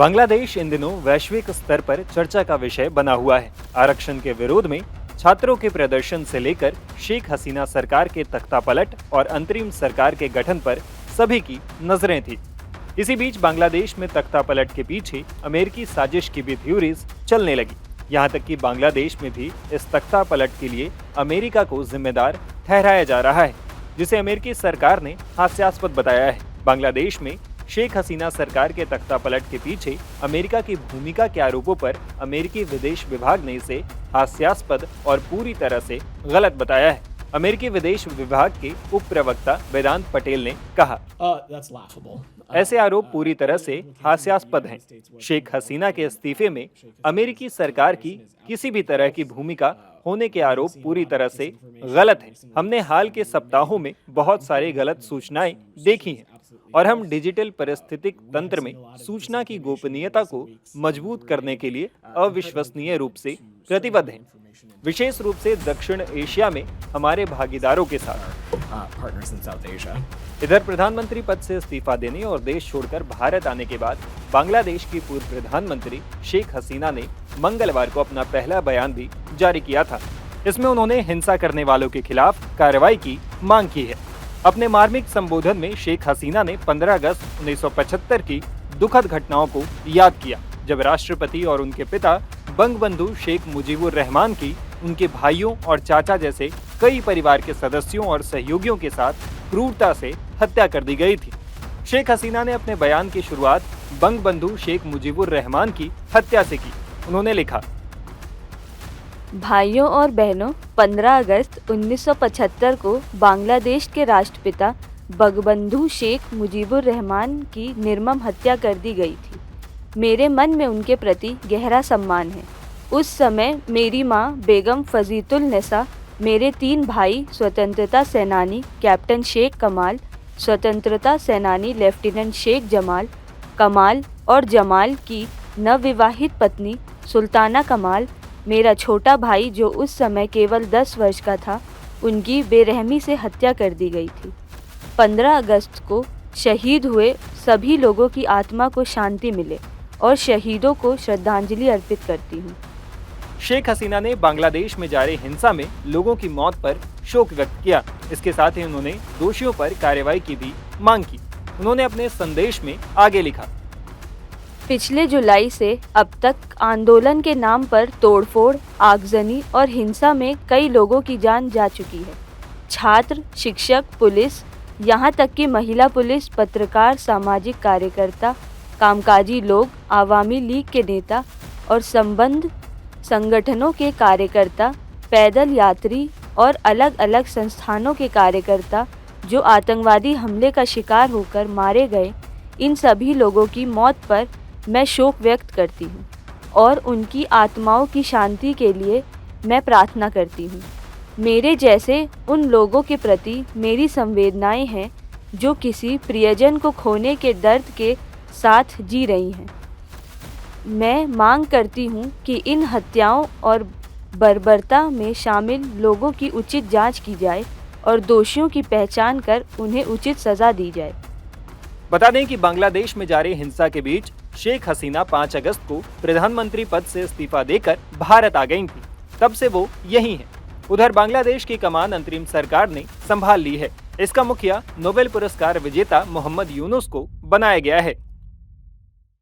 बांग्लादेश इन दिनों वैश्विक स्तर पर चर्चा का विषय बना हुआ है। आरक्षण के विरोध में छात्रों के प्रदर्शन से लेकर शेख हसीना सरकार के तख्तापलट और अंतरिम सरकार के गठन पर सभी की नजरें थी। इसी बीच बांग्लादेश में तख्तापलट के पीछे अमेरिकी साजिश की भी थ्योरीज चलने लगी। यहाँ तक कि बांग्लादेश में भी इस तख्तापलट के लिए अमेरिका को जिम्मेदार ठहराया जा रहा है, जिसे अमेरिकी सरकार ने हास्यास्पद बताया है। बांग्लादेश में शेख हसीना सरकार के तख्तापलट के पीछे अमेरिका की भूमिका के आरोपों पर अमेरिकी विदेश विभाग ने इसे हास्यास्पद और पूरी तरह से गलत बताया है। अमेरिकी विदेश विभाग के उप प्रवक्ता वेदांत पटेल ने कहा, ऐसे आरोप पूरी तरह से हास्यास्पद हैं। शेख हसीना के इस्तीफे में अमेरिकी सरकार की किसी भी तरह की भूमिका होने के आरोप पूरी तरह से गलत हैं। हमने हाल के सप्ताहों में बहुत सारी गलत सूचनाएं देखी हैं और हम डिजिटल पारिस्थितिक तंत्र में सूचना की गोपनीयता को मजबूत करने के लिए अविश्वसनीय रूप से प्रतिबद्ध हैं, विशेष रूप से दक्षिण एशिया में हमारे भागीदारों के साथ। इधर प्रधानमंत्री पद से इस्तीफा देने और देश छोड़कर भारत आने के बाद बांग्लादेश की पूर्व प्रधानमंत्री शेख हसीना ने मंगलवार को अपना पहला बयान भी जारी किया था। इसमें उन्होंने हिंसा करने वालों के खिलाफ कार्रवाई की मांग की है। अपने मार्मिक संबोधन में शेख हसीना ने 15 अगस्त 1975 की दुखद घटनाओं को याद किया, जब राष्ट्रपति और उनके पिता बंगबंधु शेख मुजीबुर रहमान की उनके भाइयों और चाचा जैसे कई परिवार के सदस्यों और सहयोगियों के साथ क्रूरता से हत्या कर दी गई थी। शेख हसीना ने अपने बयान की शुरुआत बंगबंधु शेख मुजीबुर रहमान की हत्या से की। उन्होंने लिखा, भाइयों और बहनों, 15 अगस्त 1975 को बांग्लादेश के राष्ट्रपिता बंगबंधु शेख मुजीबुर रहमान की निर्मम हत्या कर दी गई थी। मेरे मन में उनके प्रति गहरा सम्मान है। उस समय मेरी मां बेगम फजीतुल निसा, मेरे 3 भाई स्वतंत्रता सेनानी कैप्टन शेख कमाल, स्वतंत्रता सेनानी लेफ्टिनेंट शेख जमाल कमाल और जमाल की नवविवाहित पत्नी सुल्ताना कमाल, मेरा छोटा भाई जो उस समय केवल 10 वर्ष का था, उनकी बेरहमी से हत्या कर दी गई थी। 15 अगस्त को शहीद हुए सभी लोगों की आत्मा को शांति मिले और शहीदों को श्रद्धांजलि अर्पित करती हूँ। शेख हसीना ने बांग्लादेश में जारी हिंसा में लोगों की मौत पर शोक व्यक्त किया। इसके साथ ही उन्होंने दोषियों पर कार्रवाई की भी मांग की। उन्होंने अपने संदेश में आगे लिखा, पिछले जुलाई से अब तक आंदोलन के नाम पर तोड़फोड़, आगजनी और हिंसा में कई लोगों की जान जा चुकी है। छात्र, शिक्षक, पुलिस, यहाँ तक कि महिला पुलिस, पत्रकार, सामाजिक कार्यकर्ता, कामकाजी लोग, आवामी लीग के नेता और संबद्ध संगठनों के कार्यकर्ता, पैदल यात्री और अलग अलग संस्थानों के कार्यकर्ता जो आतंकवादी हमले का शिकार होकर मारे गए, इन सभी लोगों की मौत पर मैं शोक व्यक्त करती हूँ और उनकी आत्माओं की शांति के लिए मैं प्रार्थना करती हूँ। मेरे जैसे उन लोगों के प्रति मेरी संवेदनाएं हैं जो किसी प्रियजन को खोने के दर्द के साथ जी रही हैं। मैं मांग करती हूँ कि इन हत्याओं और बर्बरता में शामिल लोगों की उचित जांच की जाए और दोषियों की पहचान कर उन्हें उचित सजा दी जाए। बता दें कि बांग्लादेश में जारी हिंसा के बीच शेख हसीना 5 अगस्त को प्रधानमंत्री पद से इस्तीफा देकर भारत आ गई थी। तब से वो यहीं हैं। उधर बांग्लादेश की कमान अंतरिम सरकार ने संभाल ली है। इसका मुखिया नोबेल पुरस्कार विजेता मोहम्मद यूनुस को बनाया गया है।